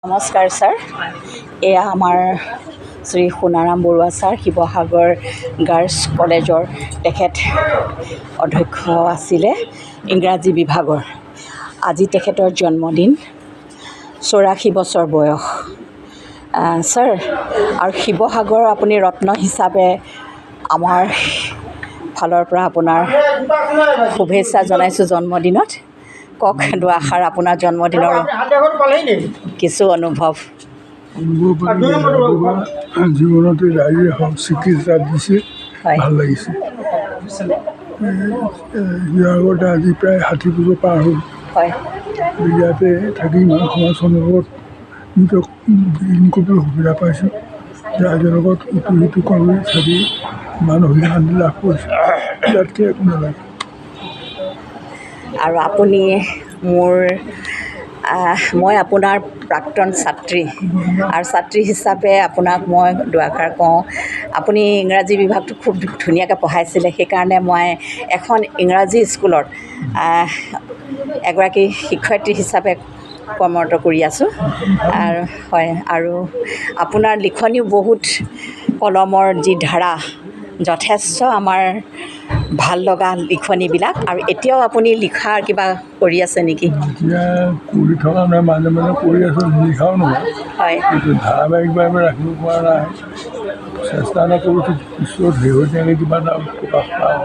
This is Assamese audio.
নমস্কাৰ ছাৰ, এয়া আমাৰ শ্ৰী সোণাৰাম বৰুৱা ছাৰ, শিৱসাগৰ গাৰ্লছ কলেজৰ তেখেত অধ্যক্ষ আছিলে ইংৰাজী বিভাগৰ। আজি তেখেতৰ জন্মদিন, 84 বছৰ বয়স। ছাৰ, আৰু শিৱসাগৰ আপুনি ৰত্ন হিচাপে আমাৰ ফালৰ পৰা আপোনাৰ শুভেচ্ছা জনাইছোঁ জন্মদিনত। কওক দুআষাৰ আপোনাৰ জন্মদিনৰ কিছু অনুভৱ। জীৱনতে ৰাইজে হওক স্বীকৃতি দিছে, ভাল লাগিছে। শিৱসাগৰতে আজি প্ৰায় 60 বছৰ পাৰ হ'ল। হয়, ইয়াতে থাকি ইমান সমাজখনৰ লগত নিজক বিলীন কৰিবলৈ সুবিধা পাইছোঁ। ৰাইজৰ লগত ইটো সিটো কৰি থাকি মানসিক শান্তি লাভ কৰিছোঁ। ইয়াতকৈ একো নালাগে। আৰু আপুনি মই আপোনাৰ প্ৰাক্তন ছাত্ৰী, আৰু ছাত্ৰী হিচাপে আপোনাক মই দুআষাৰ কওঁ। আপুনি ইংৰাজী বিভাগটো খুব ধুনীয়াকৈ পঢ়াইছিলে, সেইকাৰণে মই এখন ইংৰাজী স্কুলত এগৰাকী শিক্ষয়িত্ৰী হিচাপে কৰ্মৰত কৰি আছোঁ। আৰু হয়, আৰু আপোনাৰ লিখনিও বহুত, কলমৰ যি ধাৰা যথেষ্ট আমাৰ ভাল লগা লিখনিবিলাক। আৰু এতিয়াও আপুনি লিখাৰ কিবা কৰি আছে নেকি? এতিয়া কৰি থকা নাই, মাজে মাজে কৰি আছোঁ, লিখাও নহয়। হয়, কিন্তু ধাৰাবাহিকভাৱে ৰাখিব পৰা নাই। চেষ্টা এটা কৰিছোঁ, পিছত শেহতীয়াকৈ কিবা এটা প্ৰকাশ পাওঁ।